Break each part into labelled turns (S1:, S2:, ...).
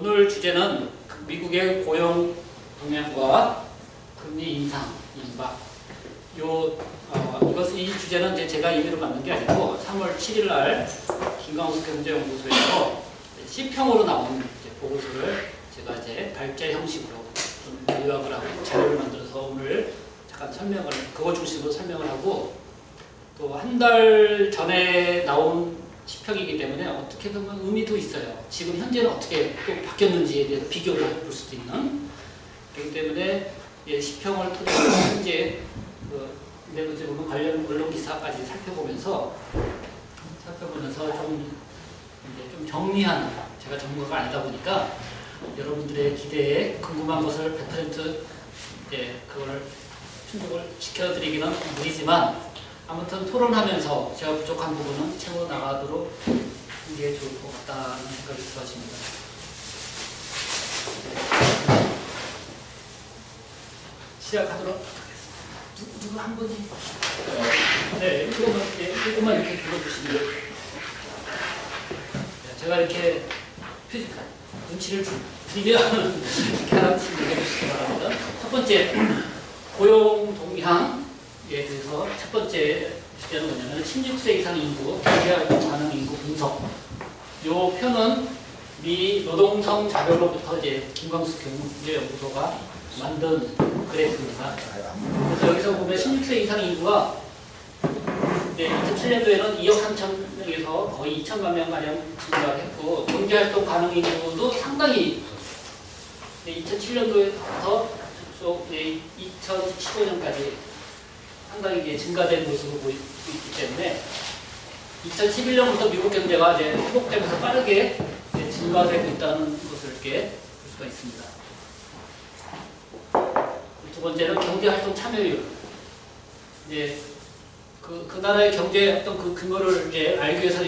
S1: 오늘 주제는 미국의 고용 동향과 금리 인상, 임박. 이 주제는 이제 제가 임의로 만든 게 아니고 3월 7일 날 김광수 경제연구소에서 C평으로 나온 보고서를 제가 이제 발제 형식으로 좀 요약을 하고 자료를 만들어서 오늘 잠깐 그거 중심으로 설명을 하고, 또 한 달 전에 나온 C평이기 때문에 어떻게 보면 의미도 있어요. 지금 현재는 어떻게 또 바뀌었는지에 대해서 비교를 해볼 수도 있는. 그렇기 때문에 C평을 토대로 현재 내가 보면 관련 언론 기사까지 살펴보면서 좀 정리하는, 제가 전문가가 아니다 보니까 여러분들의 기대에 궁금한 것을 100% 그걸 충족을 시켜드리기는 무리지만, 아무튼 토론하면서 제가 부족한 부분은 채워 나가도록 하는 게 좋을 것 같다는 생각이 들어집니다. 시작하도록 하겠습니다. 누구 한 분이? 네, 이것만 이렇게 불러주시면. 제가 이렇게 눈치를 드리면 이렇게 하나씩 얘기해주시기 바랍니다. 첫 번째, 고용 동향에 대해서 첫 번째 주제는 뭐냐면 16세 이상 인구, 경제활동 가능 인구 분석. 이 표는 미 노동성 자료로부터 이제 김광수 경제연구소가 만든 그래프입니다. 그래서 여기서 보면 16세 이상 인구가 2007년도에는 2억 3천 명에서 거의 2천만 명 가량 증가했고, 경제활동 가능 인구도 상당히 2007년도에서 2015년까지 상당히 이제 증가된 모습을 보이고 있기 때문에 2011년부터 미국 경제가 이제 회복되면서 빠르게 증가되고 있다는 것을 이렇게 볼 수가 있습니다. 두 번째는 경제활동 참여율. 그 나라의 경제 어떤 그 근거를 알기 위해서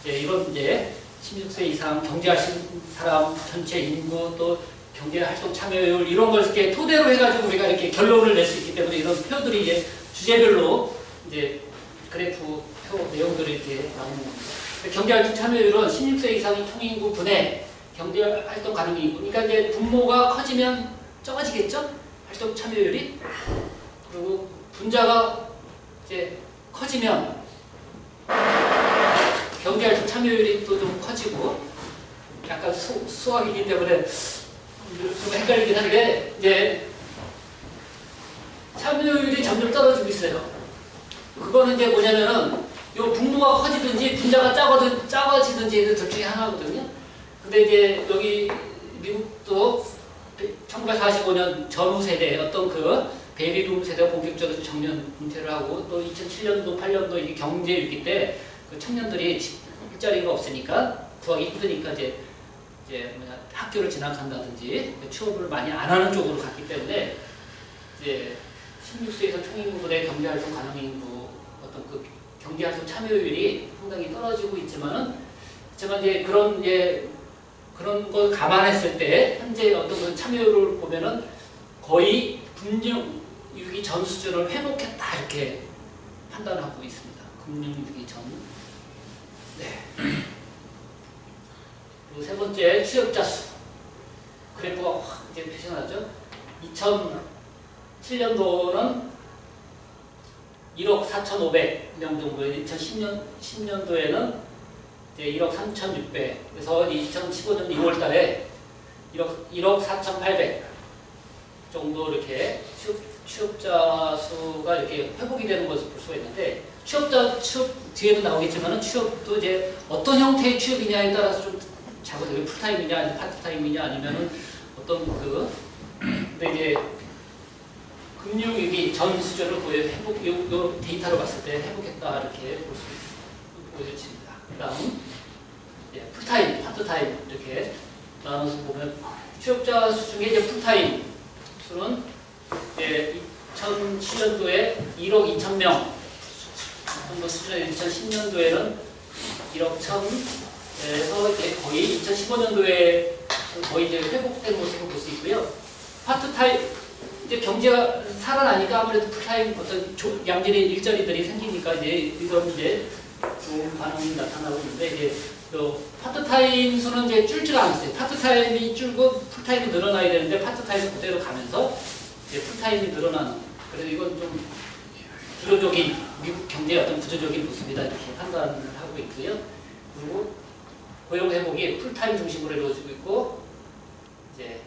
S1: 이런 16세 이상 경제하시는 사람 전체 인구, 또 경제활동 참여율, 이런 걸 이렇게 토대로 해가지고 우리가 이렇게 결론을 낼 수 있기 때문에 이런 표들이 이제 주제별로 그래프 표 내용들이 이렇게 나오는 겁니다. 경제활동 참여율은 16세 이상의 총인구 분의 경제활동 가능 인구. 그러니까 이제 분모가 커지면 적어지겠죠? 활동 참여율이. 그리고 분자가 이제 커지면 경제활동 참여율이 또 좀 커지고, 약간 수학이기 때문에 좀 헷갈리긴 한데, 이제 참여율이 점점 떨어지고 있어요. 그거는 이제 뭐냐면은 요 분모가 커지든지 분자가 작아지든지 둘 중에 하나거든요. 근데 이제 여기 미국도 1945년 전후 세대 어떤 그 베이비붐 세대가 본격적으로 정년 은퇴를 하고, 또 2007년도, 8년도 이게 경제 위기 때 그 청년들이 일자리가 없으니까 구하기 힘드니까 이제 학교를 진학한다든지 취업을 많이 안 하는 쪽으로 갔기 때문에 이제 16세에서 총인구분의 경제활동 가능 인구 어떤 그 경제활동 참여율이 상당히 떨어지고 있지만 이제 그런 걸 감안했을 때 현재 어떤 그 참여율을 보면은 거의 금융위기 전 수준을 회복했다, 이렇게 판단하고 있습니다. 금융위기 전. 그리고 세 번째, 취업자 수. 그래프가 확 이제 표시나죠. 2007년도는 1억 4,500명 정도에, 2010년도에는 이제 1억 3,600. 그래서 2015년 2월 달에 1억 4,800 정도 이렇게 취업자 수가 이렇게 회복이 되는 것을 볼 수가 있는데, 취업 뒤에도 나오겠지만 취업도 이제 어떤 형태의 취업이냐에 따라서 좀 작아져요. 풀타임이냐, 아니면 파트타임이냐, 아니면은 어떤 근데 이제 금융위기 전 수준을 요 데이터로 봤을 때 회복했다, 이렇게 볼 수 보여집니다. 그다음 풀타임, 파트타임 이렇게 나눠서 보면 취업자 수 중에 이제 풀타임 수는 2007년도에 1억 2천 명 정도 수준에, 2010년도에는 1억 1,000에서 거의 2015년도에 거의 이제 회복된 모습을 볼 수 있고요. 파트타임, 이제 경제가 살아나니까 아무래도 풀타임 어떤 양질의 일자리들이 생기니까 이제 이런 좋은 반응이 나타나고 있는데, 이제 요 파트타임 수는 이제 줄지가 않았어요. 파트타임이 줄고 풀타임이 늘어나야 되는데 파트타임은 그대로 가면서 이제 풀타임이 늘어나는. 그래서 이건 좀 구조적인 미국 경제의 어떤 구조적인 모습이다 이렇게 판단을 하고 있고요. 그리고 고용 회복이 풀타임 중심으로 이루어지고 있고 이제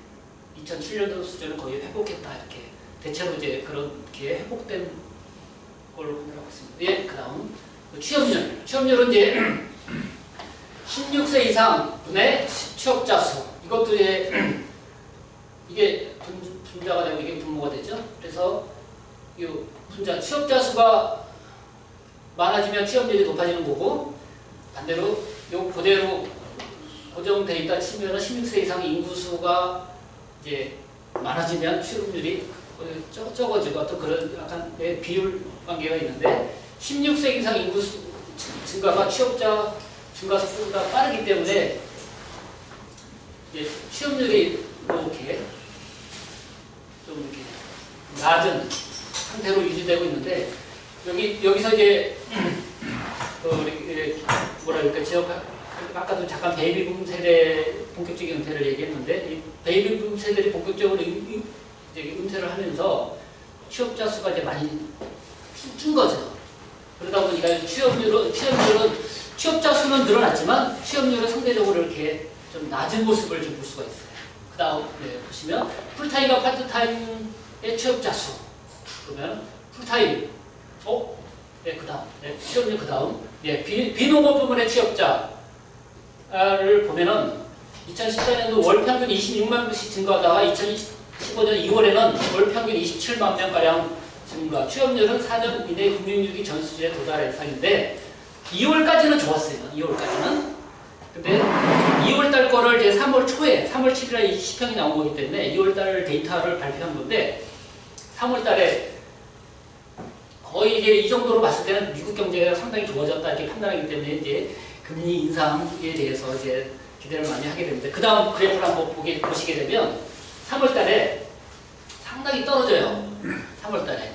S1: 2007년도 수준을 거의 회복했다 이렇게 대체로 이제 그렇게 회복된 걸로 판단하고 있습니다. 예, 그다음 취업률. 취업률은 이제 16세 이상 분의 취업자 수. 이것도 이게 분자가 되고 이게 분모가 되죠. 그래서 이 분자 취업자 수가 많아지면 취업률이 높아지는 거고 반대로 요 그대로 고정돼 있다 치면은 16세 이상 인구수가 이제 많아지면 취업률이 적어지고 어떤 그런 약간 비율 관계가 있는데 16세 이상 인구수 증가가 취업자 증가수보다 빠르기 때문에 취업률이 이렇게 좀 이렇게 낮은 상태로 유지되고 있는데 여기서 이제 뭐라 그럴까 지역 아까도 잠깐 베이비붐 세대 본격적인 은퇴를 얘기했는데 이 베이비붐 세대들이 본격적으로 이제 은퇴를 하면서 취업자 수가 이제 많이 준 거죠. 그러다 보니까 취업자 수는 늘어났지만 취업률은 상대적으로 이렇게 좀 낮은 모습을 좀 볼 수가 있어요. 그 다음 보시면 풀타임과 파트타임의 취업자 수 그러면 풀타임 그 다음 취업률 그 다음 비농업 부문의 취업자를 보면은 2014년도 월 평균 26만 명씩 증가하다가 2015년 2월에는 월 평균 27만 명가량 증가. 취업률은 4년 이내 금융위기 전 수준에 도달할 예상인데 2월까지는 좋았어요. 2월까지는. 근데 2월달 거를 이제 3월 초에 3월 7일에 시평이 나온 거기 때문에 2월달 데이터를 발표한 건데 3월달에 거의 이제 이 정도로 봤을 때는 미국 경제가 상당히 좋아졌다 이렇게 판단하기 때문에 이제 금리 인상에 대해서 이제 기대를 많이 하게 됩니다. 그 다음 그래프를 한번 보시게 되면 3월달에 상당히 떨어져요. 3월달에.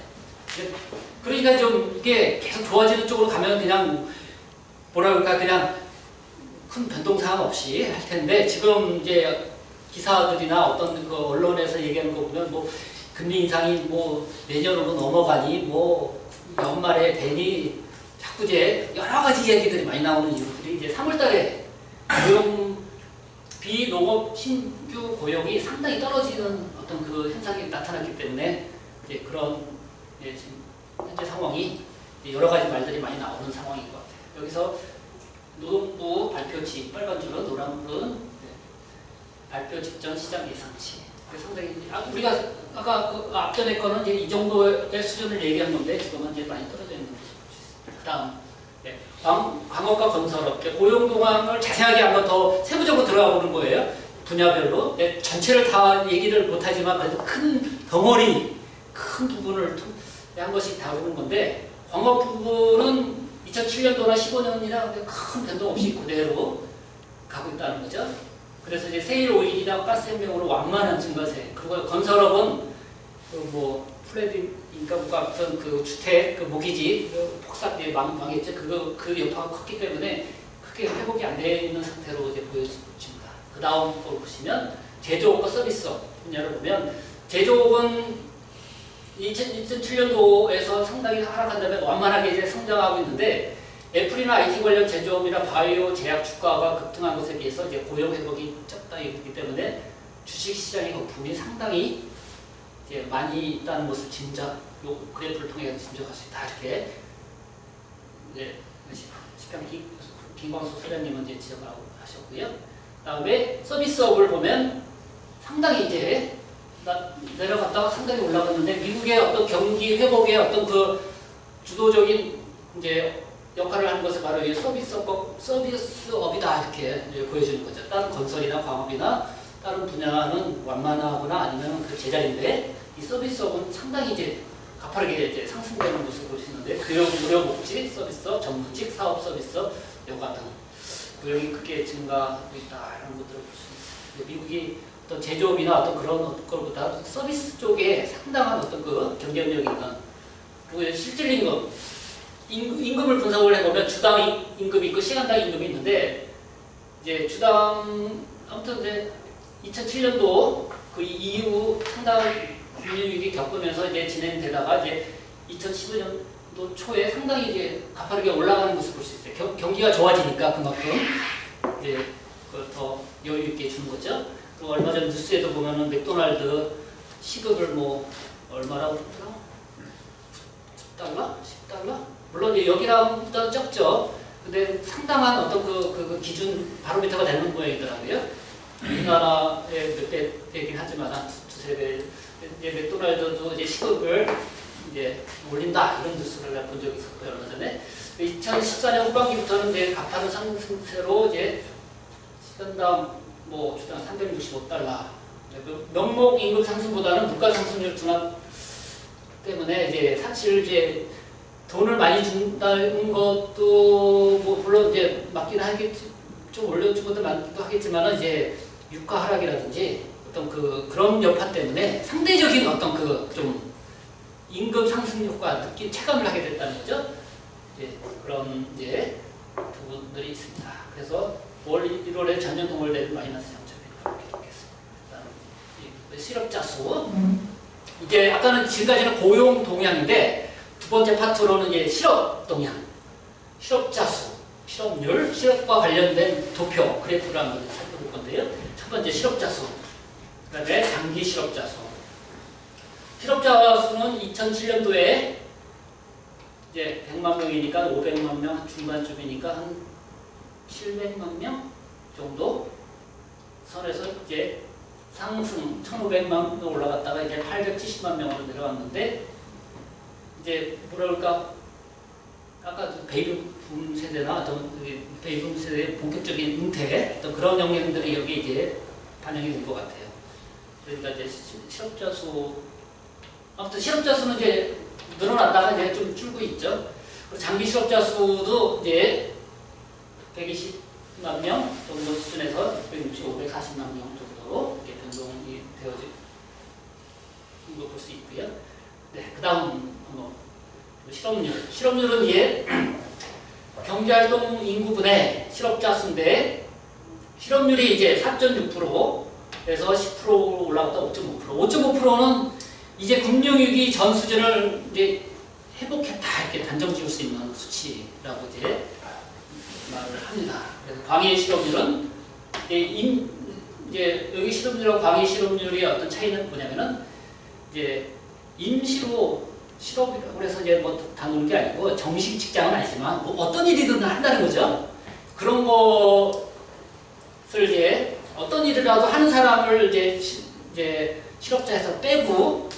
S1: 그러니까 좀 이게 계속 좋아지는 쪽으로 가면 그냥 뭐라 그럴까 그냥 큰 변동사항 없이 할 텐데 지금 이제 기사들이나 어떤 그 언론에서 얘기하는 거 보면 뭐 금리 인상이 뭐 내년으로 넘어가니 뭐 연말에 되니 자꾸 이제 여러 가지 이야기들이 많이 나오는 이유들이 이제 3월달에 고용 비농업 신규 고용이 상당히 떨어지는 어떤 그 현상이 나타났기 때문에 이제 그런 지금 현재 상황이 여러 가지 말들이 많이 나오는 상황인 것 같아요. 여기서 노동부 발표치 빨간 줄은 노란 불은 발표 직전 시장 예상치. 상당히 우리가 아까 그 앞전에 거는 이제 이 정도의 수준을 얘기한 건데 지금은 이제 많이 떨어져 있는 모습. 그다음 광업과 건설업 고용 동향을 자세하게 한번 더 세부적으로 들어가 보는 거예요. 분야별로 전체를 다 얘기를 못하지만 그래도 큰 덩어리 큰 부분을 한 번씩 다루는 건데 광업 부분은 2007년도나 15년이나 큰 변동 없이 그대로 가고 있다는 거죠. 그래서 이제 세일 오일이나 가스 혁명으로 완만한 증가세. 그리고 건설업은 뭐 플레딩인가 뭐가 어떤 그 주택, 그 모기지, 그 폭삭 망했죠. 그 여파가 컸기 때문에 크게 회복이 안 돼 있는 상태로 이제 보여집니다. 그 다음 거 보시면 제조업과 서비스업 분야를 보면 제조업은 2007년도에서 상당히 하락한 다음에 완만하게 이제 성장하고 있는데 애플이나 IT 관련 제조업이나 바이오 제약 주가가 급등한 것에 비해서 이제 고용 회복이 적다 있기 때문에 주식 시장의 거품이 상당히 이제 많이 있다는 것을 요 그래프를 통해 짐작할 수 있다 이렇게 이제 시평 김광수 소장님은 이제 지적하고 하셨고요. 그다음에 서비스업을 보면 상당히 이제 내려갔다가 상당히 올라갔는데 미국의 어떤 경기 회복의 어떤 그 주도적인 이제 역할을 하는 것은 바로 이 서비스업이다 이렇게 이제 보여주는 거죠. 다른 건설이나 광업이나 다른 분야는 완만하거나 아니면 그 제자리인데 이 서비스업은 상당히 이제 가파르게 이제 상승되는 모습을 볼 수 있는데 교육, 무료 복지 서비스업, 전문직 사업 서비스업, 여가 등 고용이 크게 증가하고 있다 이런 것들을 볼 수 있어요. 미국이 어떤 제조업이나 어떤 그런 것보다 서비스 쪽에 상당한 어떤 그 경쟁력이 있는 그리고 실질 임금을 분석을 해보면 주당 임금이 있고 시간당 임금이 있는데 이제 주당 아무튼 이제 2007년도 그 이후 상당한 금융위기 겪으면서 이제 진행되다가 이제 2015년도 초에 상당히 이제 가파르게 올라가는 모습을 볼 수 있어요. 경기가 좋아지니까 그만큼 이제 더 여유 있게 주는 거죠. 그리고 얼마 전 뉴스에도 보면은 맥도날드 시급을 뭐 얼마라고 그러더라? 10달러? 10달러? 물론 이제 여기랑보다 적죠. 근데 상당한 어떤 그 기준 바로미터가 되는 모양이더라고요. 우리나라의 몇 배 되긴 하지만 한 두세 배. 이제 맥도날드도 이제 시급을 이제 올린다 이런 뉴스를 본 적이 있었고요 얼마 전에. 2014년 후반기부터는 이제 가파른 상승세로 이제 시간당 뭐 주당 365달러. 명목 임금 상승보다는 물가 상승률 둔화 때문에 이제 사실 이제 돈을 많이 준다는 것도 뭐 물론 이제 맞긴 하겠지, 좀 올려준 것도 많기도 하겠지만 이제 유가 하락이라든지 어떤 그런 여파 때문에 상대적인 어떤 좀 임금 상승 효과 체감을 하게 됐다는 거죠. 이제 그런 이제 부분들이 있습니다. 그래서 1월에 전년 동월 대비 마이너스 0.1% 기록했습니다. 실업자 수. 이제 아까는 지금까지는 고용 동향인데 두 번째 파트로는 이제 실업 동향, 실업자 수, 실업률, 실업과 관련된 도표 그래프를 한번 살펴볼 건데요. 첫 번째 실업자 수, 그다음에 장기 실업자 수. 실업자 수는 2007년도에 이제 100만 명이니까 500만 명 중반쯤이니까 한 700만 명 정도 선에서 이제 상승 1,500만 명 올라갔다가 이제 870만 명으로 내려왔는데 이제 뭐라 그럴까 아까 베이비붐 세대나 어떤 베이비붐 세대의 본격적인 은퇴 어떤 그런 영향들이 여기 이제 반영이 된 것 같아요. 그러니까 이제 실업자 수 아무튼 실업자 수는 이제 늘어났다가 이제 좀 줄고 있죠. 그리고 장기 실업자 수도 이제 120만 명 정도 수준에서 660, 540만 명 정도로 이렇게 변동이 되어진 거 볼 수 있고요. 네, 그 다음 한번 실업률. 실업률은 이게 경제활동 인구분의 실업자 수인데 실업률이 이제 4.6%에서 10%로 올라갔다 5.5%. 5.5%는 이제 금융위기 전 수준을 이제 회복했다 이렇게 단정 지을 수 있는 수치라고 이제 말을 합니다. 그래서 광의 실업률은 이제 여기 실업률하고 광의 실업률의 어떤 차이는 뭐냐면은 이제 임시로 실업이라고 해서 이제 뭐 다 노는 게 아니고 정식 직장은 아니지만 뭐 어떤 일이든 한다는 거죠. 그런 것을 이제 어떤 일이라도 하는 사람을 이제 실업자에서 빼고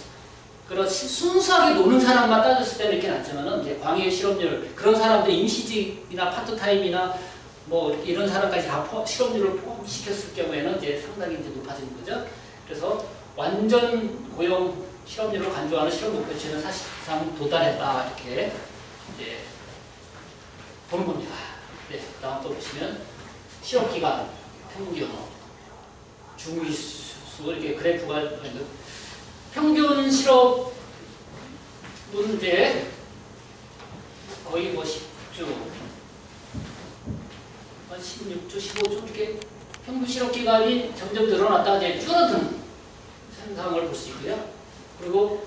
S1: 그런 순수하게 노는 사람만 따졌을 때는 이렇게 낮지만은 이제 광의 실업률 그런 사람들 임시직이나 파트타임이나 뭐 이런 사람까지 다 실업률을 포함시켰을 경우에는 이제 상당히 이제 높아지는 거죠. 그래서 완전 고용 실업률을 간주하는 실업 목표치는 사실상 도달했다 이렇게 이제 보는 겁니다. 네, 다음 또 보시면 실업 기간 평균 중위수 이렇게 그래프가 평균 실업 문제 거의 뭐 10주, 한 16주, 15주 이렇게 평균 실업 기간이 점점 늘어났다가 이제 줄어든 현상을 볼 수 있고요. 그리고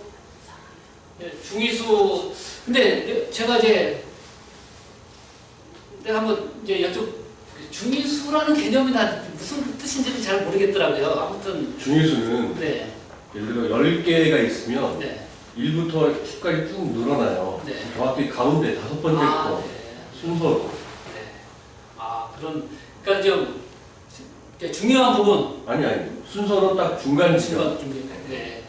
S1: 중위수 근데 제가 이제 내가 한번 이제 중위수라는 개념이 무슨 뜻인지는 잘 모르겠더라고요. 아무튼
S2: 중위수는
S1: 네.
S2: 예를 들어 10개가 있으면
S1: 네.
S2: 1부터 10까지 쭉 늘어나요.
S1: 네.
S2: 정확히 가운데 5번째 거
S1: 네.
S2: 순서로.
S1: 네. 그러니까 좀 중요한 부분.
S2: 아니 순서로 딱 중간 지점.
S1: 네.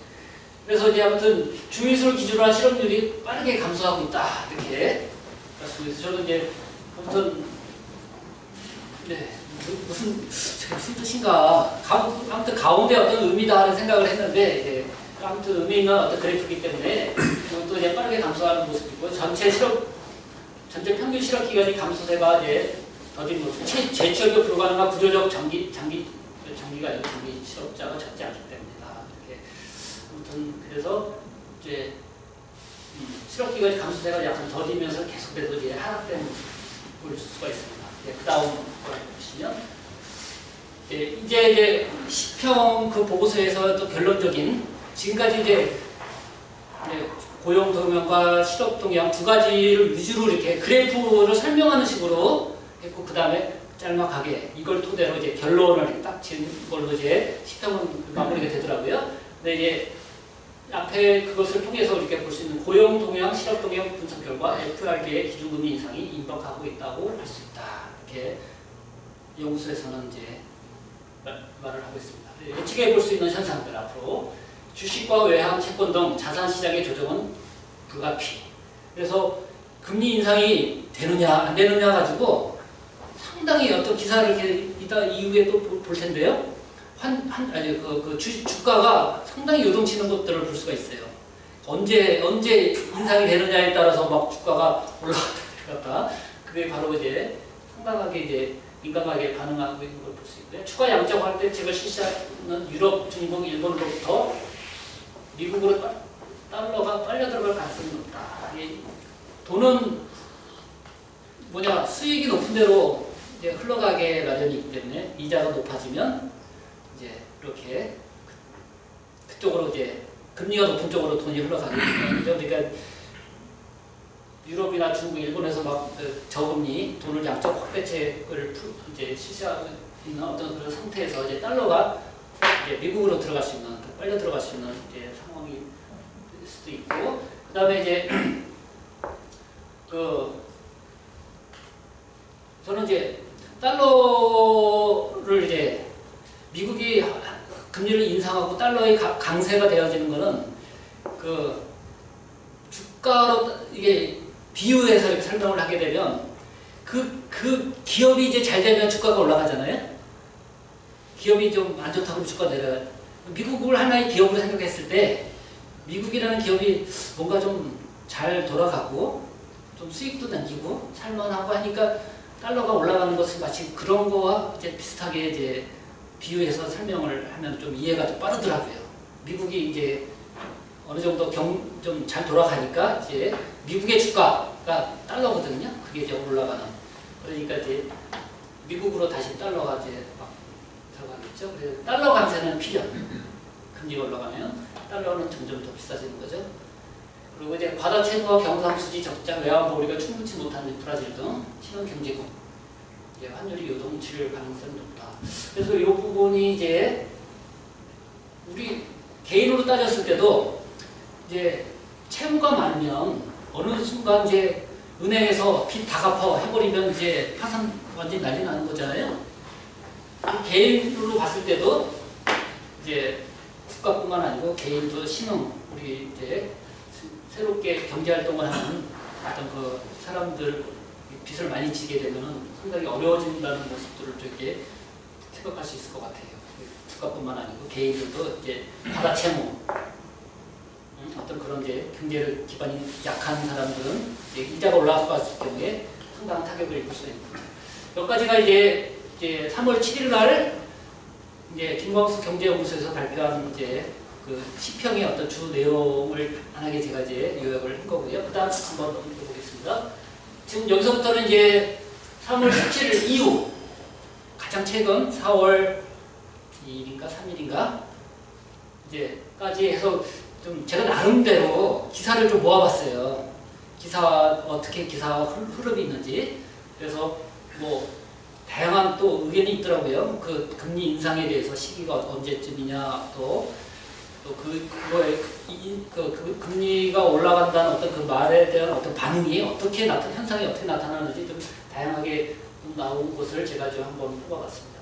S1: 그래서 이제 아무튼 중위수를 기준으로 한 실업률이 빠르게 감소하고 있다 이렇게. 그래서 저는 이제 아무튼 네. 무슨 뜻인가 아무튼 가운데 어떤 의미다 하는 생각을 했는데 이제 아무튼 의미 있는 어떤 그래프이기 때문에 또 이제 빠르게 감소하는 모습이고 전체 평균 실업 기간이 감소세가 이제 더딘 모습 재취업이 불가능한 구조적 장기가 아니고 장기 실업자가 적지 않기 때문이다 이렇게 아무튼 그래서 이제 실업 기간이 감소세가 약간 더디면서 계속해서 이제 하락된 볼 수가 있습니다. 네, 그 다음 보시면 이제 시평 그 보고서에서 또 결론적인 지금까지 이제 고용 동향과 실업 동향 두 가지를 위주로 이렇게 그래프를 설명하는 식으로 했고 그 다음에 짤막하게 이걸 토대로 이제 결론을 딱 지은 걸로 이제 시평은 마무리가 되더라고요. 근데 이제 앞에 그것을 통해서 이렇게 볼 수 있는 고용 동향, 실업 동향 분석 결과 FRB의 기준금리 인상이 임박하고 있다고 할 수 있다. 이렇게 연구소에서는 이제 말을 하고 있습니다. 예측해 볼 수 있는 현상들 앞으로 주식과 외환, 채권 등 자산 시장의 조정은 불가피. 그래서 금리 인상이 되느냐 안 되느냐 가지고 상당히 어떤 기사를 이렇게 이따 이후에 또 볼 텐데요. 주가가 상당히 요동치는 것들을 볼 수가 있어요. 언제 인상이 되느냐에 따라서 막 주가가 올라갔다 내려갔다. 그게 바로 이제 상당하게 이제 민감하게 반응하고 있는 걸 볼 수 있고요. 추가 양적 확대책을 실시하는 유럽, 중국, 일본으로부터 미국으로 달러가 빨려 들어갈 가능성이 높다. 돈은 수익이 높은 대로 이제 흘러가게 마련이 있기 때문에 이자가 높아지면 이제 이렇게 그쪽으로 이제 금리가 높은 쪽으로 돈이 흘러가게 되는 거죠. 그러니까 유럽이나 중국, 일본에서 막 저금리 돈을 양적 확대책을 이제 실시하고 있는 어떤 그런 상태에서 이제 달러가 이제 미국으로 들어갈 수 있는 빨려 들어갈 수 있는 이제 상황이 될 수도 있고 그다음에 이제 저는 이제 달러를 이제 미국이 금리를 인상하고 달러의 강세가 되어지는 거는 주가로 이게 비유해서 이렇게 설명을 하게 되면 그 기업이 이제 잘 되면 주가가 올라가잖아요. 기업이 좀 안 좋다고 주가 내려가요. 미국을 하나의 기업으로 생각했을 때 미국이라는 기업이 뭔가 좀 잘 돌아가고 좀 수익도 남기고 살만하고 하니까 달러가 올라가는 것은 마치 그런 거와 이제 비슷하게 이제 비유해서 설명을 하면 좀 이해가 좀 빠르더라고요. 미국이 이제 어느 정도 좀 잘 돌아가니까 이제 미국의 주가가 달러거든요. 그게 이제 올라가는. 그러니까 이제 미국으로 다시 달러가 이제 막 들어가겠죠. 그래서 달러 강세는 필연. 금리가 올라가면 달러는 점점 더 비싸지는 거죠. 그리고 이제 과다 채무와 경상수지 적자, 외환 보리가 충분치 못한 브라질 등 신흥 경제국 이제 환율이 요동칠 가능성이 높다. 그래서 이 부분이 이제 우리 개인으로 따졌을 때도 이제 채무가 많으면 어느 순간 이제 은행에서 빚 다 갚아 해버리면 이제 파산 완전히 난리 나는 거잖아요. 개인으로 봤을 때도 이제 국가뿐만 아니고 개인도 신흥 우리 이제 새롭게 경제활동을 하는 어떤 그 사람들 빚을 많이 지게 되면 상당히 어려워진다는 모습들을 이렇게 생각할 수 있을 것 같아요. 국가뿐만 아니고 개인들도 이제 과다 채무 어떤 그런 이제 경제를 기반이 약한 사람들은 이자가 올라갔을 경우에 상당한 타격을 입을 수 있습니다. 몇 가지가 이제 3월 7일 날 이제 김광수 경제연구소에서 발표한 이제 그 시평의 어떤 주 내용을 간단하게 제가 이제 요약을 한 거고요. 그다음 한번 넘겨보겠습니다. 지금 여기서부터는 이제 3월 17일 이후 가장 최근 4월 2일인가 3일인가 이제까지 해서 좀 제가 나름대로 기사를 좀 모아봤어요. 어떻게 기사와 흐름이 있는지. 그래서 뭐 다양한 또 의견이 있더라고요. 그 금리 인상에 대해서 시기가 언제쯤이냐 그거에 그 금리가 올라간다는 어떤 그 말에 대한 어떤 반응이 현상이 어떻게 나타나는지 좀 다양하게 좀 나온 것을 제가 좀 한번 뽑아봤습니다.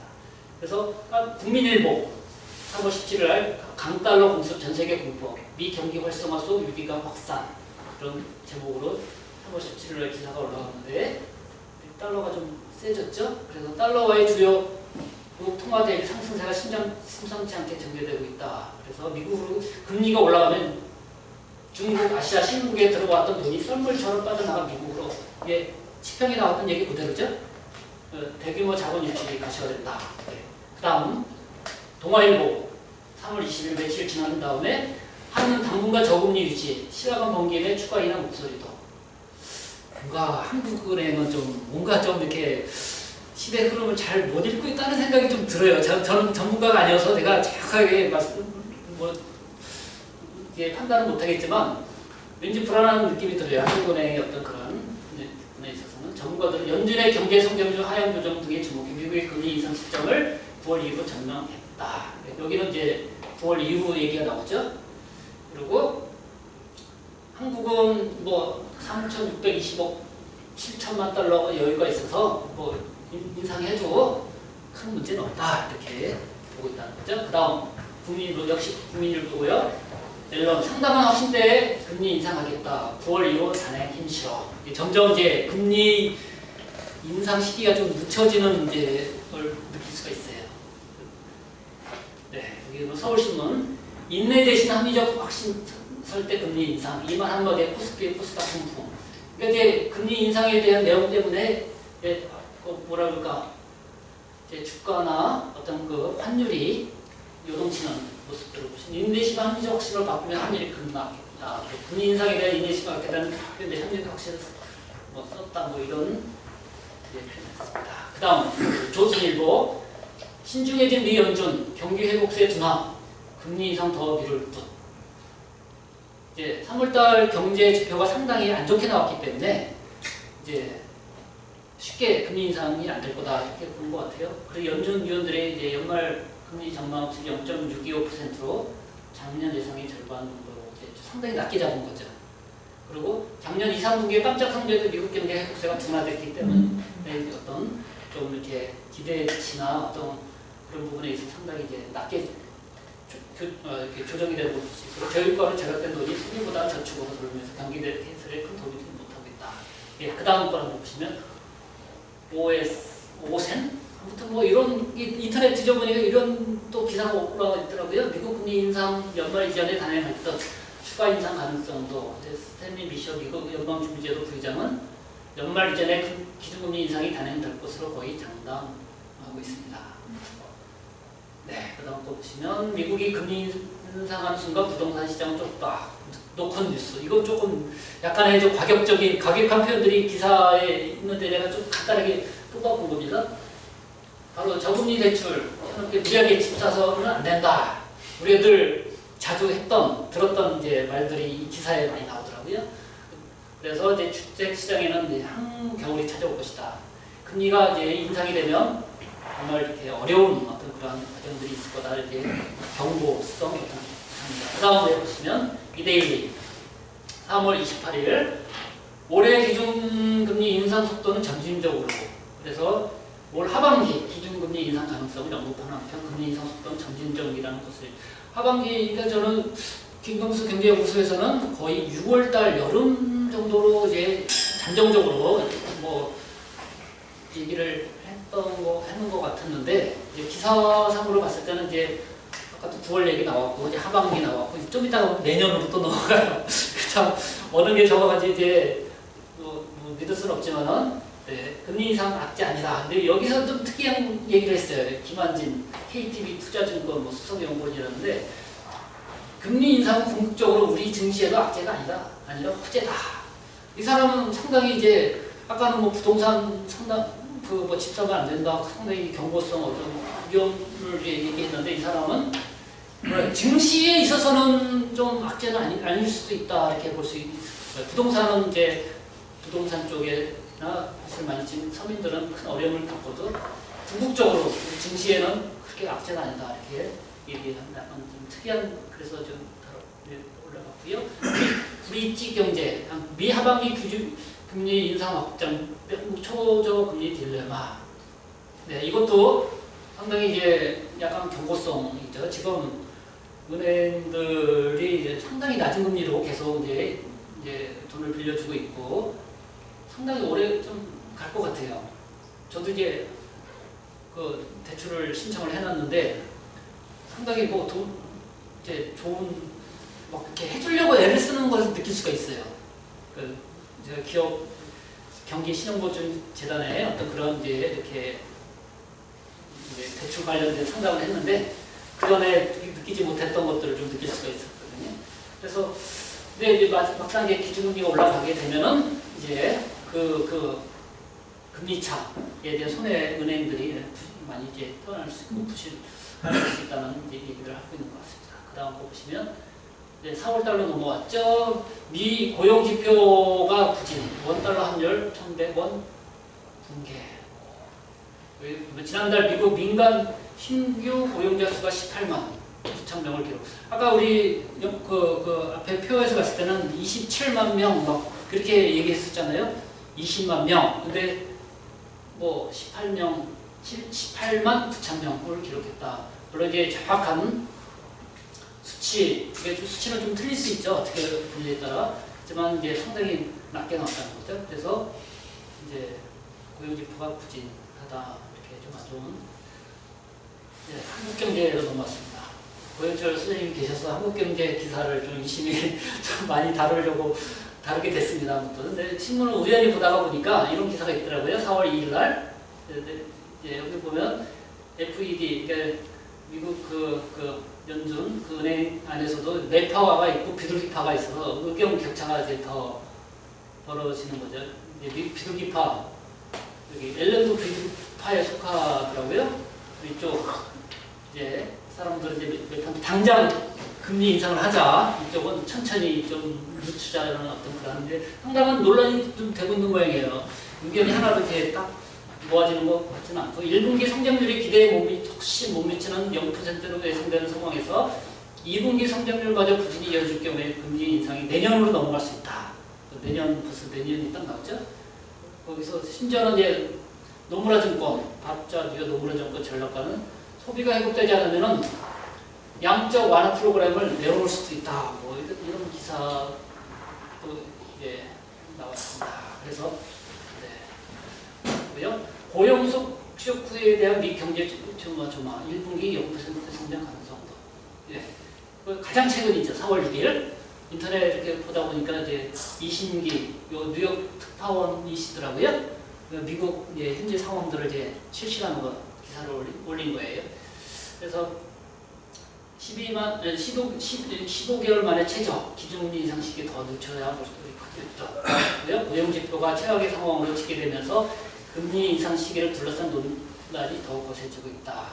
S1: 그래서 국민일보 3월 17일 날 강달러 공습 전세계 공포 미 경기 활성화 속 유기가 확산 그런 제목으로 3월 17일 날 기사가 올라왔는데 달러가 좀 세졌죠. 그래서 달러와의 주요 통화 대비 상승세가 심상치 않게 전개되고 있다. 그래서 미국으로 금리가 올라가면 중국, 아시아, 신국에 들어왔던 돈이 썰물처럼 빠져나가 미국으로 이게 시평에 나왔던 얘기 그대로죠. 대규모 자본 유출이 가시가 된다. 그 다음 동아일보 3월 20일 며칠 지난 다음에 한은 당분간 저금리 유지, 시가관 번개의 추가 인하 목소리도. 뭔가 한국은행은 좀 뭔가 좀 이렇게 시대 흐름을 잘 못 읽고 있다는 생각이 좀 들어요. 저는 전문가가 아니어서 내가 정확하게 이게 판단은 못하겠지만 왠지 불안한 느낌이 들어요. 한국은행의 어떤 그런 부분에 있어서는 전문가들은 연준의 경제 성장 중 하향 조정 등에 주목해 미국의 금리 인상 시점을 9월 이후 전망했다. 여기는 이제 9월 이후 얘기가 나오죠. 그리고 한국은 뭐 3,620억 7천만 달러 여유가 있어서 뭐 인상해도 큰 문제는 없다 이렇게 보고 있다는 거죠. 그 다음 국민일보 역시 국민일보고요. 앨런 상당한 확신대에 금리 인상하겠다. 9월 이후 단행 힘실어. 점점 이제 금리 인상 시기가 좀 늦춰지는 이제 걸 느낄 수가 있어요. 네, 여기 서울신문 인내 대신 합리적 확신 설대 금리 인상 2만 한마디에 코스피 코스닥 상품. 그러니까 이제 금리 인상에 대한 내용 때문에 뭐라 그럴까 이제 주가나 어떤 그 환율이 요동치는 모습들을 보시면 인내심 합리적 확신을 바꾸면 환율이 급락했다. 금리 인상에 대한 인내심을 갖게 되는 합리적 확신을 뭐 썼다 뭐 이런 표현했습니다. 그 다음 조선일보 신중해진 미 연준 경기 회복세 둔화 금리 인상 더 미룰 듯. 이제 3월달 경제 지표가 상당히 안 좋게 나왔기 때문에 이제 쉽게 금리 인상이 안 될 거다 이렇게 보는 것 같아요. 그리고 연준 위원들의 이제 연말 금리 전망 0.625%로 작년 예상의 절반 정도로 이제 상당히 낮게 잡은 거죠. 그리고 작년 2, 3분기에 깜짝 상승해도 미국 경제 회복세가 둔화됐기 때문에 어떤 좀 이렇게 기대치나 어떤 그런 부분에 있어서 상당히 이제 낮게 이렇게 조정이 되는 것이 있고 저유가로 제각된 돈이 소비보다 저축으로 돌면서 경기 대세에 큰 도움이 되지 못하고 있다. 예, 그 다음 거를 보시면 오센? 아무튼 뭐 이런 인터넷 뒤져보니까 이런 또 기사가 올라와 있더라고요. 미국 금리 인상 연말 이전에 단행했던 추가 인상 가능성도 스탠리 비숍 미국 연방준비제도 부의장은 연말 이전에 기준금리 인상이 단행될 것으로 거의 장담하고 있습니다. 네, 그 다음 또 보시면 미국이 금리 인상하는 순간 부동산 시장 좁다. 노컷 뉴스. 이건 조금 약간의 좀 과격적인 과격한 표현들이 기사에 있는데 내가 좀 간단하게 뽑아본 겁니다. 바로 저금리 대출 해놓게 무리하게 집 사서는 안 된다. 우리가 늘 자주 들었던 이제 말들이 이 기사에 많이 나오더라고요. 그래서 이제 주택 시장에는 이제 한겨울이 찾아올 것이다. 금리가 이제 인상이 되면 정말 이렇게 어려운 어떤 그런 과정들이 있을 거다. 이렇게 경고성 어떤 기사입니다. 그 다음에 보시면 이데일리 3월 28일 올해 기준금리 인상 속도는 점진적으로 그래서 올 하반기 기준금리 인상 가능성을 언급하는 한편 금리 인상 속도는 점진적이라는 것을 하반기가 저는 김경수 경제연구소에서는 거의 6월달 여름 정도로 이제 잠정적으로 뭐 얘기를 하는 것 같았는데 이제 기사상으로 봤을 때는 이제 아까도 9월 얘기 나왔고 이제 하반기 나왔고 좀 이따가 내년으로 또 넘어가요. 참 어느 게 저거가지 이제 뭐 믿을 수는 없지만은 네, 금리 인상 악재 아니다. 근데 여기서 좀 특이한 얘기를 했어요. 김한진 KTB 투자증권 뭐 수석연구원이라는데 금리 인상은 궁극적으로 우리 증시에도 악재가 아니라 호재다. 이 사람은 상당히 이제 아까는 뭐 부동산 상당 뭐 집 사면 안 된다. 상당히 경고성 어떤 위험을 얘기했는데 이 사람은 증시에 있어서는 좀 악재는 아닐 수도 있다 이렇게 볼 수 있어요. 부동산은 이제 부동산 쪽에나 빚을 많이 진 서민들은 큰 어려움을 겪어도 궁극적으로 증시에는 그렇게 악재가 아니다 이렇게 얘기합니다. 좀 특이한 그래서 좀 올라갔고요. 브릿지 경제 미 하반기 금리 인상 확장 초저금리 딜레마. 네, 이것도 상당히 이제 약간 경고성이죠. 지금 은행들이 이제 상당히 낮은 금리로 계속 이제 돈을 빌려주고 있고 상당히 오래 좀 갈 것 같아요. 저도 이제 그 대출을 신청을 해놨는데 상당히 뭐 이제 좋은 막 이렇게 해주려고 애를 쓰는 것을 느낄 수가 있어요. 그 제가 기업 경기신용보증재단에 어떤 그런 이제 이렇게 대출 관련된 상담을 했는데 그 전에 느끼지 못했던 것들을 좀 느낄 수가 있었거든요. 그래서 근데 이제 막상 이제 기준금리가 올라가게 되면은 이제 금리차에 대한 손해 은행들이 많이 이제 떠날 수 있고 부실할 수 있다는 이제 얘기를 하고 있는 것 같습니다. 그 다음 거 보시면 네, 4월달로 넘어왔죠. 미 고용지표가 부진, 원달러 환율 1100원 붕괴. 지난달 미국 민간 신규 고용자 수가 18만 9천 명을 기록. 아까 우리 앞에 표에서 봤을 때는 27만 명 막 그렇게 얘기했었잖아요. 20만 명. 근데 뭐 18만 9천 명을 기록했다. 물론 이제 정확한 수치, 이게 수치는 좀 틀릴 수 있죠. 어떻게 분류에 따라. 하지만 이제 상당히 낮게 나왔다는 거죠. 그래서 이제 고용지표가 부진하다. 이렇게 좀 안 좋은. 네, 한국경제로 넘어왔습니다. 고영철 선생님이 계셔서 한국경제 기사를 좀 열심히 좀 많이 다루게 됐습니다. 아무튼. 근데 신문을 우연히 보다가 보니까 이런 기사가 있더라고요. 4월 2일 날. 여기 보면 FED, 그러니까 미국 연준 은행 안에서도 매파가 있고 비둘기파가 있어서 의견 격차가 이제 더 벌어지는 거죠. 비둘기파, 여기 앨런도 비둘기파에 속하더라고요. 이쪽 이제 사람들은 이제 매파 당장 금리 인상을 하자. 이쪽은 천천히 좀 늦추자는 어떤 그런데 상당한 논란이 좀 되고 있는 모양이에요. 의견이 하나로 이렇게 딱 모아지는 것 같지는 않고 1분기 성장률이 기대에 혹시 못 미치는 0%로 예상되는 상황에서 2분기 성장률마저 부진이 이어질 경우에 금리 인상이 내년으로 넘어갈 수 있다. 벌써 내년이 딱 나왔죠. 거기서 심지어는 이제 노무라증권, 밥자주가 노무라증권 전략가는 소비가 회복되지 않으면은 양적 완화 프로그램을 내놓을 수도 있다. 뭐 이런 기사도 이제 나왔습니다. 그래서 고용 수축 후에 대한 미 경제 조마 1분기 0% 성장 가능성도. 예. 가장 최근이죠. 4월 6일 인터넷 이렇게 보다 보니까 이제 이신기 요 뉴욕 특파원이시더라고요. 미국 이제 현재 상황들을 이제 실시간으로 기사를 올린 거예요. 그래서 15개월 만에 최저 기준금리 인상 시기 더 늦춰야 볼 수도 있고요. 고용지표가 최악의 상황으로 치게 되면서 금리 인상 시기를 둘러싼 논란이 더욱 거세지고 있다.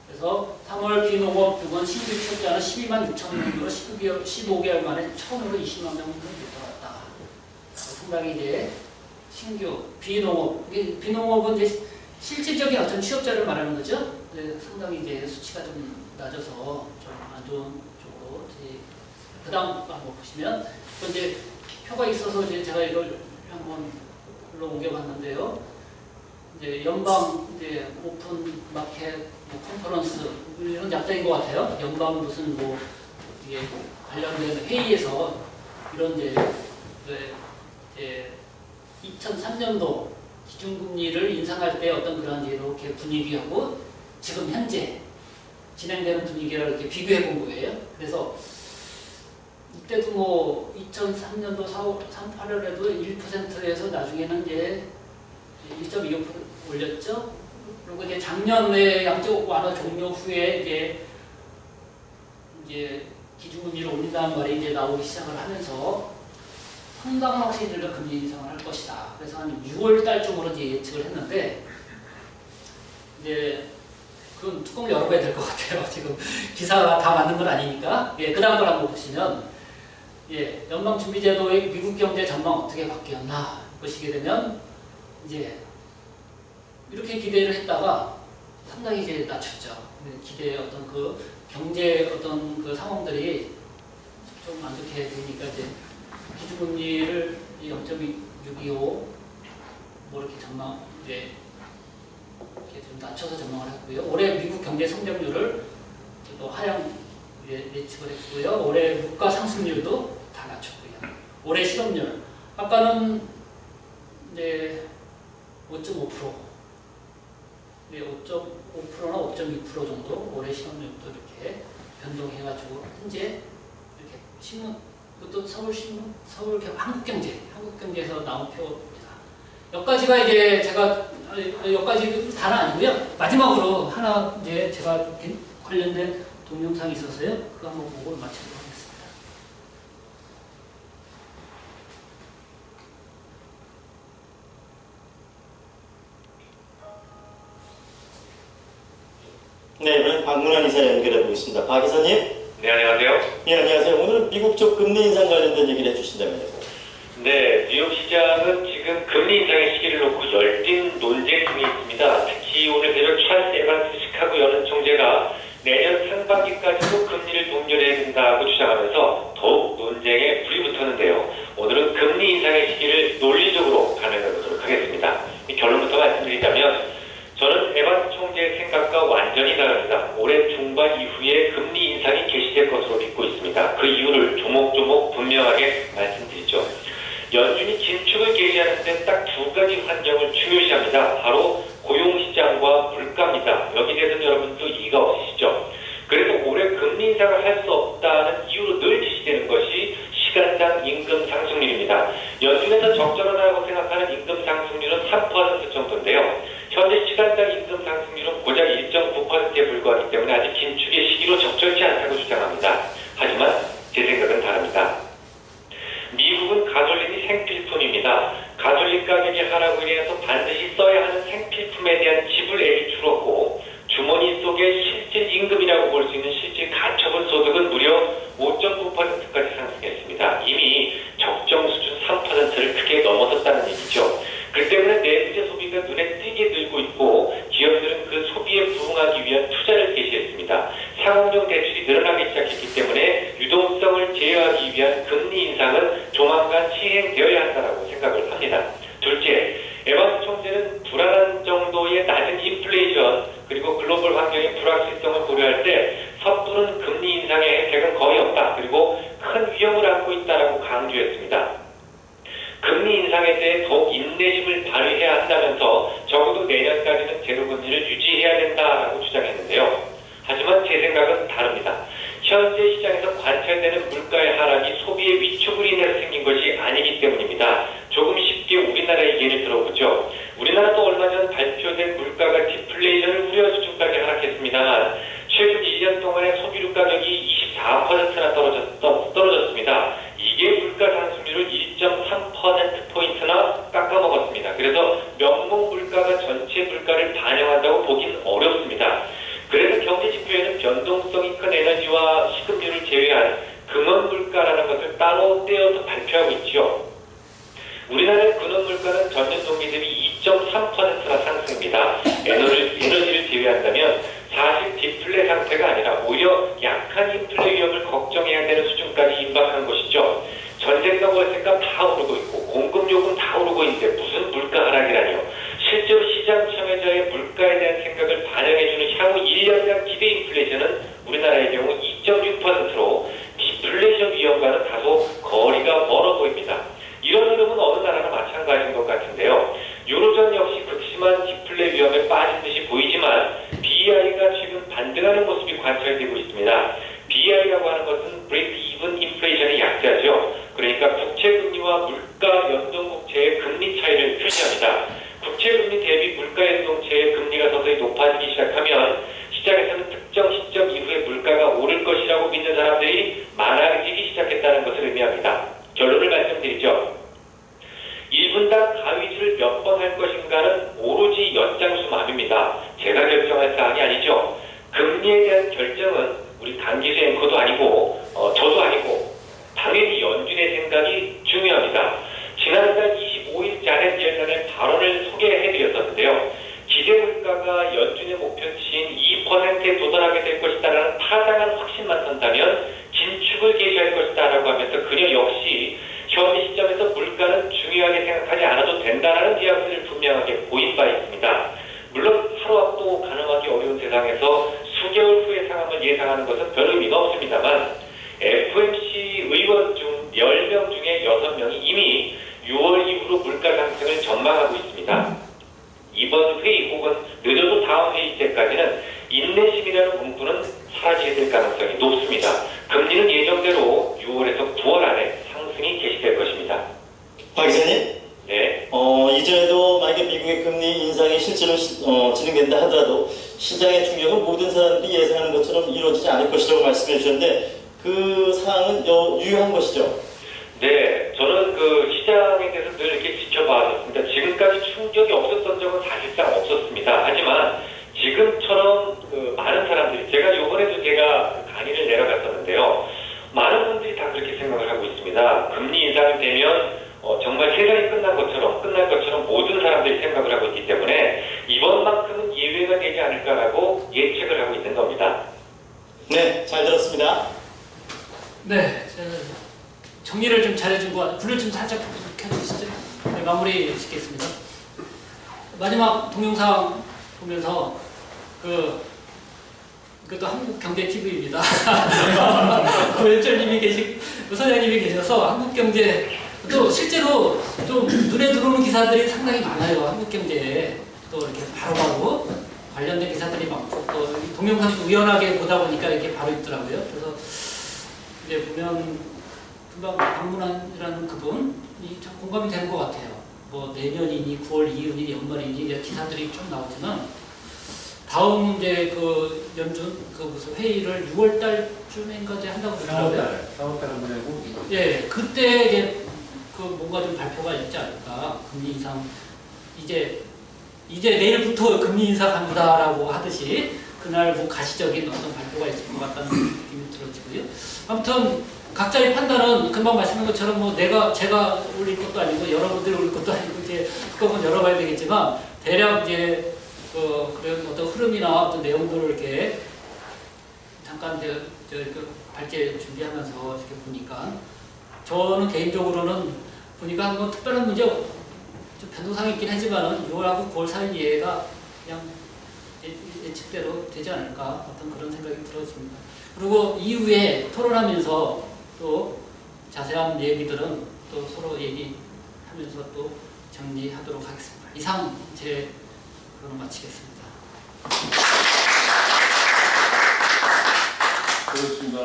S1: 그래서 3월 비농업 부분 신규 취업자는 12만 6천 명으로 15개월 만에 처음으로 20만 명을 돌아왔다. 상당히 이제 신규 비농업은 이제 실질적인 어떤 취업자를 말하는 거죠. 상당히 이제 수치가 좀 낮아서 좀 안 좋은 쪽으로. 그 다음 한번 보시면 이제 표가 있어서 이제 제가 이걸 한번 옮겨봤는데요. 이제 연방 이제 오픈 마켓 컨퍼런스 이런 약자인 것 같아요. 연방 무슨 뭐 이게 관련된 회의에서 이런 이제 2003년도 기준금리를 인상할 때 어떤 그런 이렇게 분위기하고 지금 현재 진행되는 분위기를 이렇게 비교해 본 거예요. 그래서 이때도 뭐 2003년도 3월에도 1%에서 나중에는 이제 1.25% 올렸죠. 그리고 이제 작년에 양적 완화 종료 후에 이제 기준금리를 올린다는 말이 이제 나오기 시작을 하면서 상당한 확신들로 금리 인상을 할 것이다. 그래서 한 6월 달쯤으로 이제 예측을 했는데 이제 그건 뚜껑을 열어봐야 될 것 같아요. 지금 기사가 다 맞는 건 아니니까. 예, 그 다음 걸 한번 보시면 연방준비제도의 미국 경제 전망 어떻게 바뀌었나 보시게 되면 이제 이렇게 기대를 했다가 상당히 이제 낮췄죠. 기대의 어떤 그 경제 어떤 그 상황들이 좀 안 좋게 되니까 이제 기준금리를 0.625 뭐 이렇게 전망 이제 이렇게 좀 낮춰서 전망을 했고요. 올해 미국 경제 성장률을 또 하향 예측을 했고요. 올해 물가 상승률도 다 낮췄고요. 올해 실업률 아까는 이제 5.5%, 5.5%나 5.2% 정도 올해 실업률도 이렇게 변동해가지고 현재 이렇게 신문 그것도 서울신문, 한국경제에서 나온 표입니다. 여기까지가 이제 제가 여기까지 다는 아니고요. 마지막으로 하나 이제 제가 관련된 동영상이 있어서요. 그거 한번 보고 마치도록 하겠습니다.
S3: 강문환 이사 연결해 보겠습니다. 박 이사님.
S4: 네, 안녕하세요.
S3: 예, 안녕하세요. 오늘은 미국 쪽 금리 인상 관련된 얘기를 해주신다면요.
S4: 네, 뉴욕 시장은 지금 금리 인상의 시기를 놓고 열띤 논쟁 중에 있습니다. 특히 오늘 새벽 찰스 에반스 시카고 연은 총재가 내년 상반기까지도 금리를 동결해야 된다고 주장하면서 더욱 논쟁에 불이 붙었는데요. 오늘은 금리 인상의 시기를 논리적으로 가늠해 보도록 하겠습니다. 결론부터 말씀드리자면 저는 에반스 총재의 생각과 완전히 다릅니다. 올해 중반 이후에 금리 인상이 개시될 것으로 믿고 있습니다. 그 이유를 조목조목 분명하게 말씀드리죠. 연준이 긴축을 개시하는 데 딱 두 가지 환경을 중요시합니다. 바로 고용시장과 물가입니다. 여기 대해서는 여러분도 이의가 없으시죠? 그래서 올해 금리 인상을 할 수 없다는 이유로 늘 지시되는 것이 시간당 임금 상승률입니다. 연준에서 적절하다고 생각하는 임금 상승률은 3% 정도인데요. 현재 시간당 임금 상승률은 고작 1.9%에 불과하기 때문에 아직 긴축의 시기로 적절치 않다고 주장합니다. 하지만 제 생각은 다릅니다. 미국은 가솔린이 생필품입니다. 가솔린 가격이 하락으로 인해서 반드시 써야 하는 생필품에 대한 지불액이 줄었고 주머니 속의 실질 임금이라고 볼 수 있는 실질 가처분 소득은 무려 5.9%까지 상승했습니다. 이미 적정 수준 3%를 크게 넘어섰다는 얘기죠. 그 때문에 내부재 소비가 눈에 띄게 늘고 있고 기업들은 그 소비에 부응하기 위한 투자를 개시했습니다. 상업용 대출이 늘어나기 시작했기 때문에 유동성을 제어하기 위한 금리 인상은 조만간 시행되어야 한다고 생각을 합니다. 둘째, 에반스 총재는 불안한 정도의 낮은 인플레이션 그리고 글로벌 환경의 불확실성을 고려할 때 섣부른 금리 인상의 혜택은 거의 없다. 그리고 큰 위험을 안고 있다고 강조했습니다. 금리 인상에 대해 더욱 인내심을 발휘해야 한다면서 적어도 내년까지는 제로금리를 유지해야 된다고 주장했는데요. 하지만 제 생각은 다릅니다. 현재 시장에서 관찰되는 물가의 하락이 소비의 위축으로 인해서 생긴 것이 아니기 때문입니다. 조금 쉽게 우리나라의 예를 들어보죠. 우리나라도 얼마 전 발표된 물가가 디플레이션을 우려 수준까지 하락했습니다만 최근 1년 동안의 소비료 가격이 24%나 떨어졌습니다. 이게 물가 상승률을 1.3%포인트나 깎아먹었습니다. 그래서 명목 물가가 전체 물가를 반영한다고 보긴 어렵습니다. 그래서 경제 지표에는 변동성이 큰 에너지와 식음료를 제외한 근원 물가라는 것을 따로 떼어서 발표하고 있죠. 우리나라의 근원 물가는 전년 동기 대비 2.3%나 상승입니다. 에너지를 제외한다면 사실 디플레 상태가 아니라 오히려 약한 인플레 위험을 걱정해야 되는 수준까지 임박한 것이죠. 전세가 월세가 다 오르고 있고 공급요금 다 오르고 있는데 무슨 물가 하락이라니요. 실제로 시장 참여자의 물가에 대한 생각을 반영해주는 향후 1년간 기대 인플레이션은 우리나라의 경우 2.6%로 디플레이션 위험과는 다소 거리가 멀어 보입니다. 이런 흐름은 어느 나라나 마찬가지인 것 같은데요. 유로존 역시 극심한 디플레 위험에 빠진 듯이 보이지만 BI가 최근 반등하는 모습이 관찰되고 있습니다. BI라고 하는 것은 브레이크 이븐 인플레이션의 약자죠. 그러니까 국채금리와 물가 연동국채의 금리 차이를 표시합니다. 국채금리 대비 물가 연동채의 금리가 서서히 높아지기 시작하면 시장에서는 특정 시점 이후에 물가가 오를 것이라고 믿는 사람들이 많아지기 시작했다는 것을 의미합니다. 결론을 말씀드리죠. 1분당 가위질을 몇 번 할 것인가는 오로지 연장수 맘입니다. 제가 결정할 사항이 아니죠. 금리에 대한 결정은 우리 강기수 앵커도 아니고 저도 아니고 당연히 연준의 생각이 중요합니다. 지난달 25일 자넷 옐런의 발언을 소개해드렸었는데요. 기대물가가 연준의 목표치인 2%에 도달하게 될 것이다라는 타당한 확신만 선다면 긴축을 개시할 것이다라고 하면서 그녀 역시 현재 시점에서 물가는 중요하게 생각하지 않아도 된다는 뉘앙스를 분명하게 보인 바 있습니다. 물론 하루 앞도 가늠하기 어려운 세상에서 수개월 후의 상황을 예상하는 것은 별 의미가 없습니다만 FOMC 의원 중 10명 중에 6명이 이미 6월 이후로 물가 상승을 전망하고 있습니다. 이번 회의 혹은 늦어도 다음 회의 때까지는 인내심이라는 문구는 사라지게 될 가능성이 높습니다. 금리는 예정대로 6월에서 9월 안에 상승이 개시될 것입니다.
S3: 박 기자님?
S4: 네.
S3: 이전에도 만약에 미국의 금리 인상이 실제로 진행된다 하더라도 시장의 충격은 모든 사람들이 예상하는 것처럼 이루어지지 않을 것이라고 말씀해 주셨는데 그 사항은 유효한 것이죠?
S4: 네, 저는 그 시장에 대해서 늘 이렇게 지켜봤습니다. 지금까지 충격이 없었던 적은 사실상 없었습니다. 하지만 지금처럼 그 많은 사람들이 제가 이번에도 제가 강의를 내려갔었는데요. 많은 분들이 다 그렇게 생각을 하고 있습니다. 금리 인상이 되면 정말 세상이 끝날 것처럼 모든 사람들이 생각을 하고 있기 때문에 이번만큼은 예외가 되지 않을까라고 예측을 하고 있는 겁니다.
S3: 네, 잘 들었습니다.
S1: 네, 정리를 좀 잘해준 거 같아요. 불을 좀 살짝 켜주시죠. 네, 마무리 짓겠습니다. 마지막 동영상 보면서 그것도 한국경제TV입니다. 고현철님이 소장님이 계셔서 한국경제 또 실제로 좀 눈에 들어오는 기사들이 상당히 많아요. 한국경제에 또 이렇게 바로바로 관련된 기사들이 많고 또 동영상도 우연하게 보다 보니까 이렇게 바로 있더라고요. 그래서 이제 보면 금방 박문환이라는 그분이 참 공감이 되는 것 같아요. 뭐 내년이니 9월 이후니 연말이니 이제 기사들이 좀 나오지만 다음 이제 그 연준 그 무슨 회의를 6월 달쯤인가지 한다고 그러더라고요.
S2: 4월 달 한번 하고.
S1: 예, 그때 이제 그 뭔가 좀 발표가 있지 않을까. 금리 인상 이제 내일부터 금리 인상한다라고 하듯이 그날 뭐 가시적인 어떤 발표가 있을 것 같다는 느낌이 들어지고요. 아무튼 각자의 판단은 금방 말씀한 것처럼 뭐 제가 올릴 것도 아니고 여러분들이 올릴 것도 아니고 이제 그건 열어봐야 되겠지만 대략 이제 그런 어떤 흐름이나 어떤 내용들을 이렇게 잠깐 발제 준비하면서 이렇게 보니까 저는 개인적으로는 보니까 뭐 특별한 문제 좀 변동사항이 있긴 하지만은 6월하고 9월 사이 이해가 그냥 예측대로 되지 않을까 어떤 그런 생각이 들어집니다. 그리고 이후에 토론하면서 또 자세한 얘기들은 또 서로 얘기하면서 또 정리하도록 하겠습니다. 이상 제 그럼 마치겠습니다.
S2: 그렇습니다.